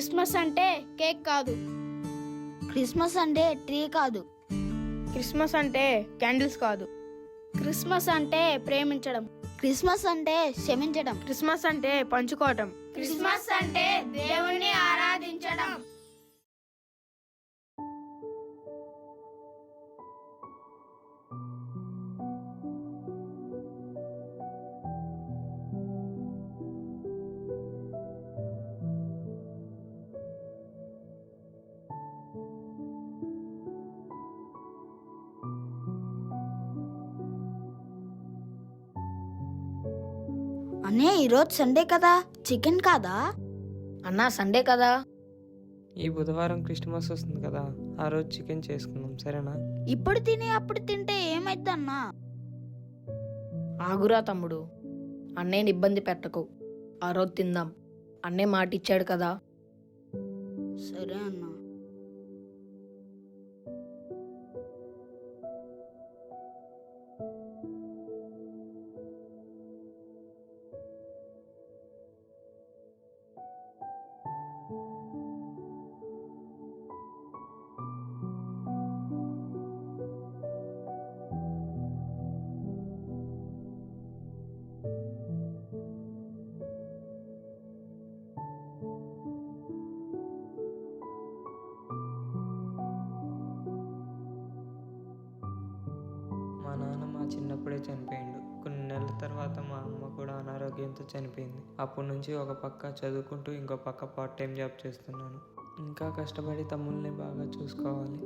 Christmas అంటే cake కాదు. Christmas అంటే ట్రీ కాదు. క్రిస్మస్ అంటే క్యాండిల్స్ కాదు. క్రిస్మస్ అంటే ప్రేమించడం. క్రిస్మస్ అంటే క్షమించడం. క్రిస్మస్ అంటే పంచుకోవటం. క్రిస్మస్ అంటే దేవుణ్ణి ఆరాధించడం. అనే ఈరోజు సండే కదా, చికెన్ కాదా? అన్నా సండే కదా. ఈ బుధవారం క్రిస్మస్ వస్తుంది కదా, ఆ రోజు చికెన్ చేసుకుందాం, సరేనా? ఇప్పుడు తిని అప్పుడు తింటే ఏమైద్దన్నా? ఆగురా తమ్ముడు, అన్నయ్యని ఇబ్బంది పెట్టకు. ఆ రోజు తిందాం. అన్నయ్య మాట ఇచ్చాడు కదా. సరే అన్నా. మా నాన్న మా చిన్నప్పుడే చనిపోయిండు. కొన్ని నెలల తర్వాత మా అమ్మ కూడా అనారోగ్యంతో చనిపోయింది. అప్పటి నుంచి ఒక పక్క చదువుకుంటూ ఇంకో పక్క పార్ట్ టైం జాబ్ చేస్తున్నాను. ఇంకా కష్టపడి తమ్ముల్ని బాగా చూసుకోవాలి.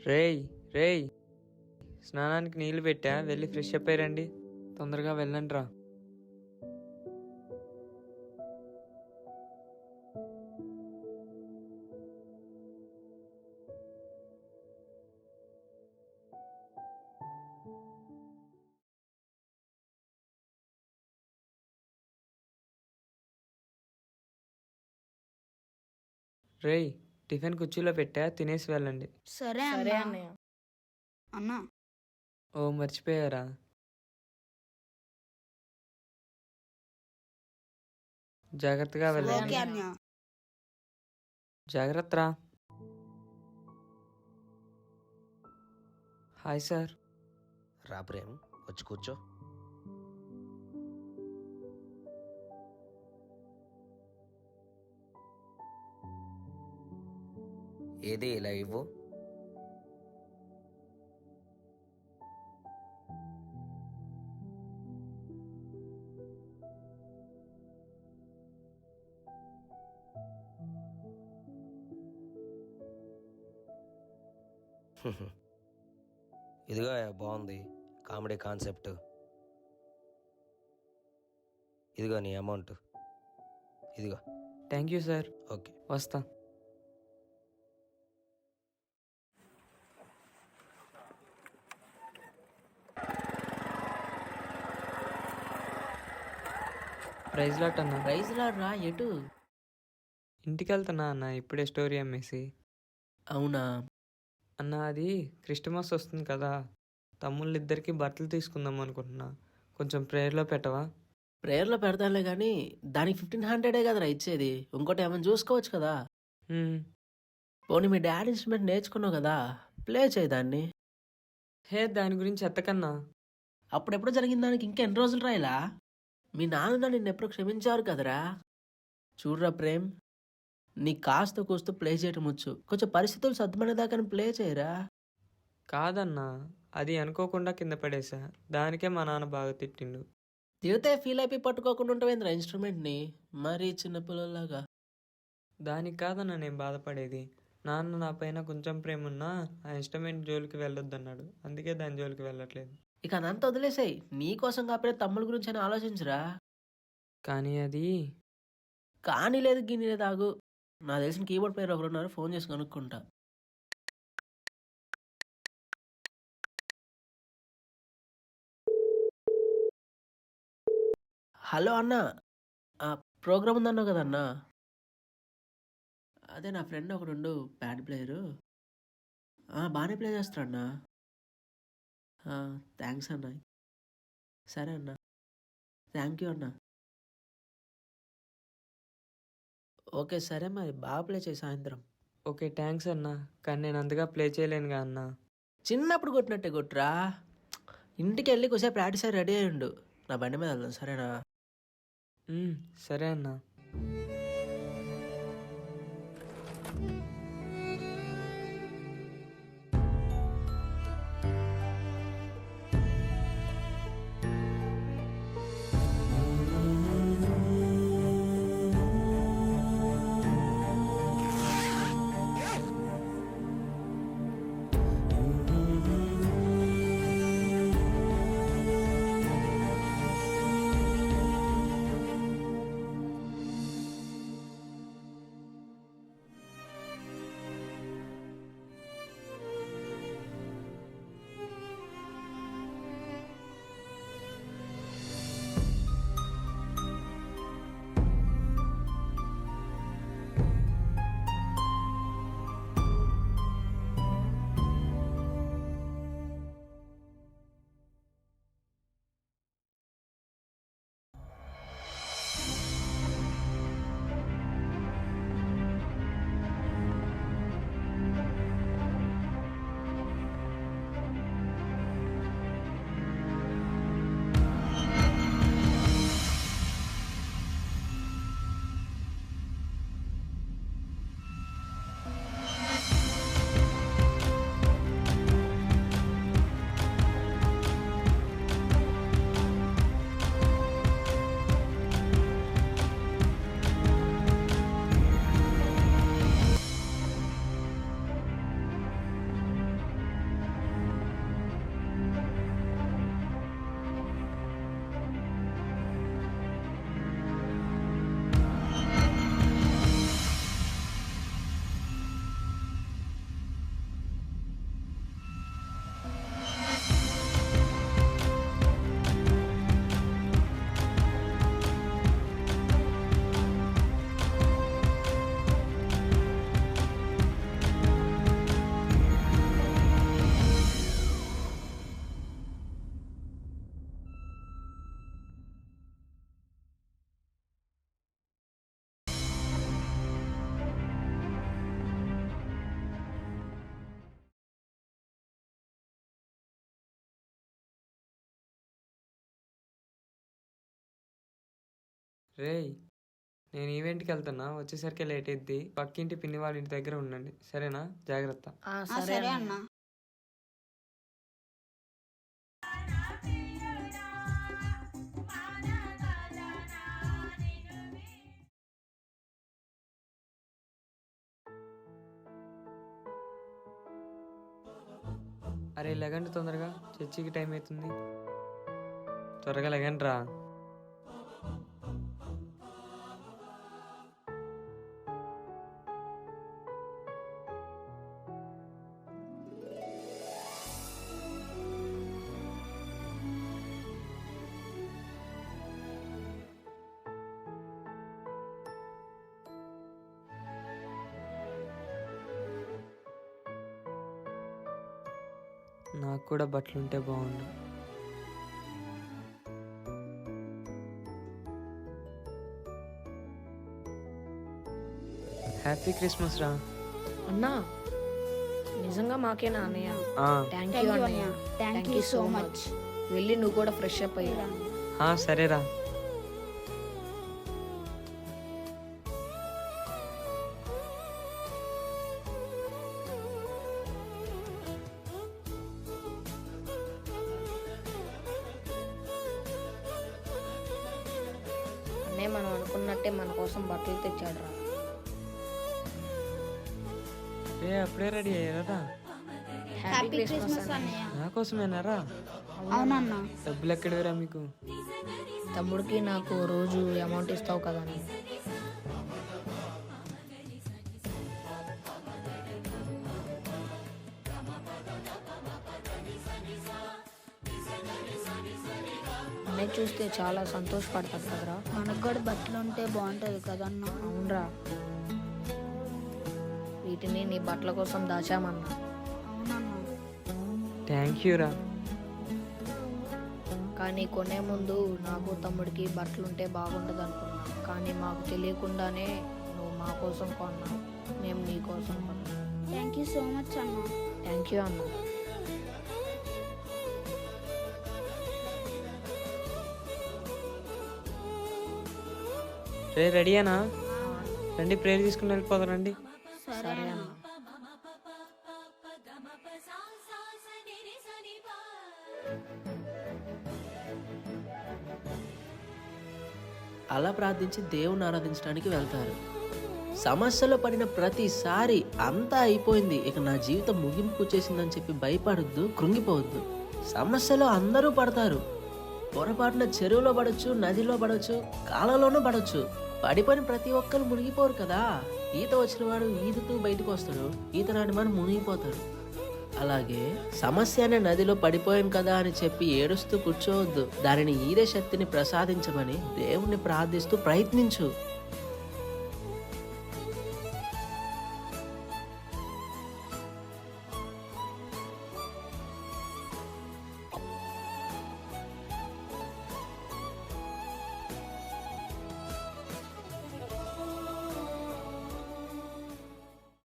రేయ్ రేయ్, స్నానానికి నీళ్లు పెట్టా, వెళ్ళి ఫ్రెష్ అప్ అయ్యండి. తొందరగా వెళ్ళండి రా. రేయ్, టిఫిన్ కుర్చీలో పెట్టా, తినేసి వెళ్ళండి. సరే సరే అన్నా. అన్నయ్య. అన్నా ఓ మర్చిపోయారా, జాగ్రత్తగా సరే ఓకే వెళ్ళండి. అన్నా. జాగ్రత్త రా. Hi sir. రా ప్రేమ్, వచ్చి కూర్చో. ఏది ఇలా ఇవ్వు. ఇదిగో బాగుంది, కామెడీ కాన్సెప్ట్. ఇదిగో నీ అమౌంట్. ఇదిగో. Thank you sir. ఓకే. వస్తా. ప్రైజ్ లాట్ అన్న. ప్రైజ్ రా ఎటు? ఇంటికి వెళ్తున్నా అన్న, ఇప్పుడే స్టోరీ అమ్మేసి. అవునా? అన్న అది క్రిస్టమస్ వస్తుంది కదా, తమ్ముళ్ళిద్దరికి బట్టలు తీసుకుందాం అనుకుంటున్నా, కొంచెం ప్రేయర్లో పెట్టవా? ప్రేయర్లో పెడతానులే కానీ దానికి 1500 కదరా ఇచ్చేది, ఇంకోటి ఏమైనా చూసుకోవచ్చు కదా. పోనీ మీ డాడీ ఇన్స్ట్రుమెంట్ నేర్చుకున్నావు కదా, ప్లే చేయి దాన్ని. హే, దాని గురించి ఎత్తకన్నా. అప్పుడెప్పుడు జరిగిన దానికి ఇంకెన్ని రోజులు రాయిలా? మీ నాన్న నిన్ను ఎప్పుడు క్షమించారు కదరా. చూడరా ప్రేమ్, నీ కాస్త కూస్తూ ప్లే చేయటం వచ్చు, కొంచెం పరిస్థితులు సర్దుమనేదాకా ప్లే చేయరా. కాదన్నా, అది అనుకోకుండా కింద పడేసా, దానికే మా నాన్న బాగా తిట్టిండు. తిడితే ఫీల్ అయిపోయి పట్టుకోకుండా ఉంటావేంద్రా ఇన్స్ట్రుమెంట్ని, మరీ చిన్నపిల్లలాగా. దానికి కాదన్నా నేను బాధపడేది, నాన్న నా పైన కొంచెం ప్రేమ ఉన్నా ఆ ఇన్స్ట్రుమెంట్ జోలికి వెళ్ళొద్దన్నాడు, అందుకే దాని జోలికి వెళ్ళట్లేదు. ఇక అదంతా వదిలేసాయి, నీకోసం కాకపోతే తమ్ముళ్ళ గురించి అని ఆలోచించరా. కానీ అది కానీ లేదు గిన్నె లేదు, ఆగు. నాకు తెలిసిన కీబోర్డ్ ప్లేయర్ ఒకరు ఉన్నారు, ఫోన్ చేసి కనుక్కుంటా. హలో అన్న, ప్రోగ్రామ్ ఉందన్నావు కదన్నా. అదే నా ఫ్రెండ్ ఒకడు ప్యాడ్ ప్లేయరు, బాగానే ప్లే చేస్తాడన్నా. థ్యాంక్స్ అన్న. సరే అన్న, థ్యాంక్ యూ అన్న. ఓకే సరే మరి, బాగా ప్లే చేయి సాయంత్రం. ఓకే థ్యాంక్స్ అన్నా, కానీ నేను అంతగా ప్లే చేయలేనుగా అన్నా. చిన్నప్పుడు కొట్టినట్టే కొట్టురా. ఇంటికి వెళ్ళి కొద్దిసేపు ప్రాక్టీస్ అయ్యి రెడీ అయ్యిండు, నా బండి మీద వెళ్దాం సరేనా. సరే అన్నా. రేయ్, నేను ఈవెంట్కి వెళ్తున్నా, వచ్చేసరికి లేట్ అయింది. పక్కింటి పిన్ని వాళ్ళ ఇంటి దగ్గర ఉండండి, సరేనా? జాగ్రత్త. సరే అన్న. అరే లెగండి తొందరగా, చర్చికి టైం అవుతుంది. త్వరగా లెగండి రా. నాకు కూడా బట్టలుంటే బాగుండు. హ్యాపీ క్రిస్మస్ రా. అన్నా నిజంగా మాకేనా అన్నయ్య? ఆ, థ్యాంక్ థ్యాంక్ యూ యూ అన్నయ్య. అన్నయ్య. Thank you so much. వెళ్ళి నువ్వు కూడా ఫ్రెష్ అప్ అయ్యా. సరేరా. అన్నయ్య మనం అనుకున్నట్టే మన కోసం బట్టలు తెచ్చాడు రా. రే అప్పుడే రెడీ అయ్యారా? హ్యాపీ క్రిస్మస్ అన్నయ్య. నా కోసమేనారా? అవునన్నా. డబ్బులు ఎక్కడివిరా మీకు? తమ్ముడికి నాకు రోజు అమౌంట్ ఇస్తావు కదా అన్నయ్య. అన్నయ్య చూస్తే చాలా సంతోషపడతాడు కదరా. మనకు కూడా బట్టలు ఉంటే బాగుంటది కదన్నా. అవునరా, వీటిని నీ బట్టల కోసం దాచామన్నా. అవునన్నా. థ్యాంక్ యూ రా. కానీ కొనే ముందు నాకు తమ్ముడికి బట్టలుంటే బాగుండదు అనుకున్నా. కానీ మాకు తెలియకుండానే నువ్వు మా కోసం కొన్నావు, మేము నీ కోసం కొన్నాం. థ్యాంక్ యూ సో మచ్ అన్న. థ్యాంక్ యూ అన్న. రే రెడీయేనా? రండి ప్రేయర్ తీసుకుని వెళ్ళిపోదాం రండి. సరే అన్న. అలా ప్రార్థించి దేవుని ఆరాధించడానికి వెళ్తారు. సమస్యలో పడిన ప్రతిసారి అంతా అయిపోయింది, ఇక నా జీవితం ముగింపు వచ్చేసిందని చెప్పి భయపడొద్దు, కృంగిపోవద్దు. సమస్యలో అందరూ పడతారు. పొరపాటున చెరువులో పడవచ్చు, నదిలో పడవచ్చు, కాలంలోనూ పడవచ్చు. పడిపోయిన ప్రతి ఒక్కరు మునిగిపోరు కదా. ఈత వచ్చిన వాడు ఈదుతూ బయటకు వస్తాడు, ఈత రాని వాడు మునిగిపోతాడు. అలాగే సమస్య అనే నదిలో పడిపోయాం కదా అని చెప్పి ఏడుస్తూ కూర్చోవద్దు. దానిని ఈదే శక్తిని ప్రసాదించమని దేవుణ్ణి ప్రార్థిస్తూ ప్రయత్నించు.